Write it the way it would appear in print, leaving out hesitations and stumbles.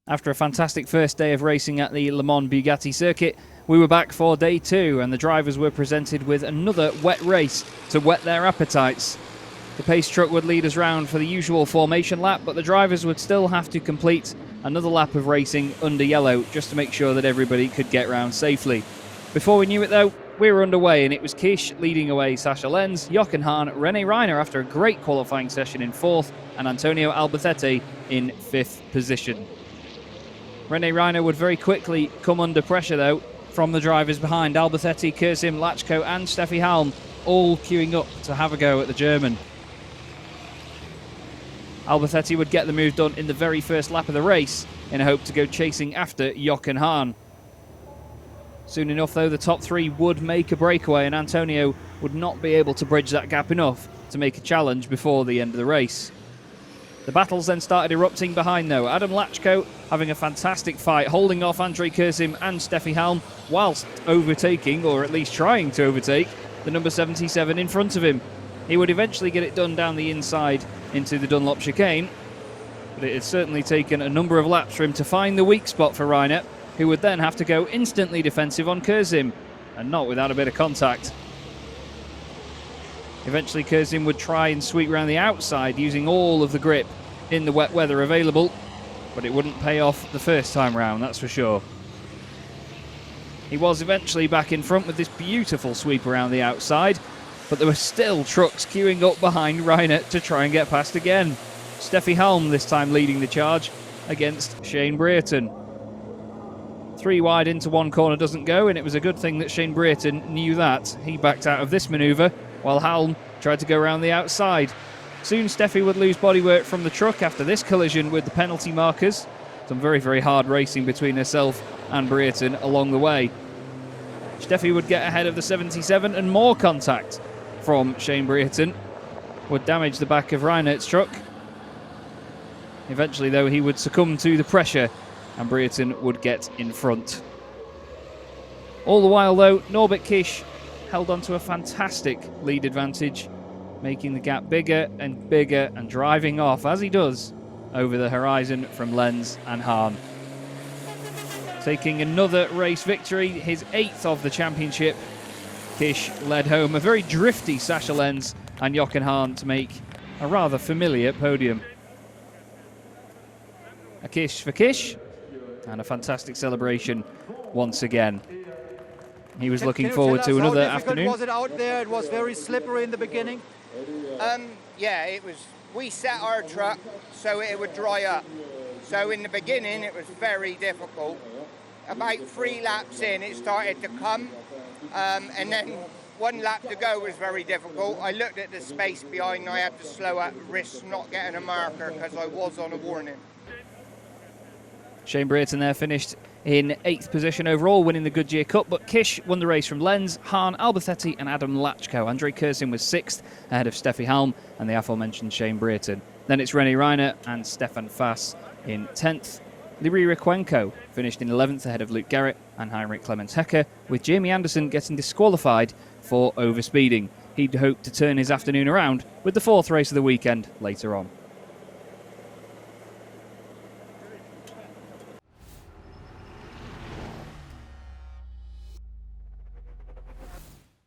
After a fantastic first day of racing at the Le Mans Bugatti circuit, we were back for day two and the drivers were presented with another wet race to whet their appetites. The pace truck would lead us round for the usual formation lap, but the drivers would still have to complete another lap of racing under yellow just to make sure that everybody could get round safely. Before we knew it though, we were underway and it was Kish leading away Sascha Lenz, Jochen Hahn, René Reiner after a great qualifying session in fourth, and Antonio Albacete in fifth position. René Reiner would very quickly come under pressure though from the drivers behind. Albacete, Kurzim, Lachko and Steffi Halm all queuing up to have a go at the German. Albacete would get the move done in the very first lap of the race in a hope to go chasing after Jochen Hahn. Soon enough though, the top three would make a breakaway and Antonio would not be able to bridge that gap enough to make a challenge before the end of the race. The battles then started erupting behind though. Adam Lachko having a fantastic fight, holding off Andrei Kurzim and Steffi Halm whilst overtaking, or at least trying to overtake, the number 77 in front of him. He would eventually get it done down the inside into the Dunlop chicane, but it had certainly taken a number of laps for him to find the weak spot for Reiner, who would then have to go instantly defensive on Kurzim, and not without a bit of contact. Eventually Kurzim would try and sweep around the outside using all of the grip in the wet weather available, but it wouldn't pay off the first time round, that's for sure. He was eventually back in front with this beautiful sweep around the outside, but there were still trucks queuing up behind Reiner to try and get past again. Steffi Halm this time leading the charge against Shane Brereton. 3 wide into one corner doesn't go, and it was a good thing that Shane Brereton knew that. He backed out of this manoeuvre while Halm tried to go around the outside. Soon Steffi would lose bodywork from the truck after this collision with the penalty markers. Some very, very hard racing between herself and Brereton along the way. Steffi would get ahead of the 77 and more contact from Shane Brereton would damage the back of Reinert's truck. Eventually though he would succumb to the pressure and Brereton would get in front. All the while though, Norbert Kish held on to a fantastic lead advantage, making the gap bigger and driving off, as he does, over the horizon from Lenz and Hahn. Taking another race victory, his 8th of the championship, Kish led home a very drifty Sascha Lenz and Jochen Hahn to make a rather familiar podium. A Kish for Kish, and a fantastic celebration once again. He was looking forward to another afternoon. Was it out there? It was very slippery in the beginning. Yeah, it was. We set our truck so it would dry up. So in the beginning, it was very difficult. About 3 laps in, it started to come, and then 1 lap to go was very difficult. I looked at the space behind, and I had to slow up, risk not getting a marker because I was on a warning. Shane Brereton there finished in 8th position overall, winning the Goodyear Cup, but Kish won the race from Lenz, Hahn, Albacete and Adam Lachko. Andrei Kurzim was 6th ahead of Steffi Halm and the aforementioned Shane Brereton. Then it's René Reiner and Stefan Fass in 10th. Libri Requenco finished in 11th ahead of Luke Garrett and Heinrich Clemens Hecker, with Jamie Anderson getting disqualified for overspeeding. He'd hoped to turn his afternoon around with the 4th race of the weekend later on.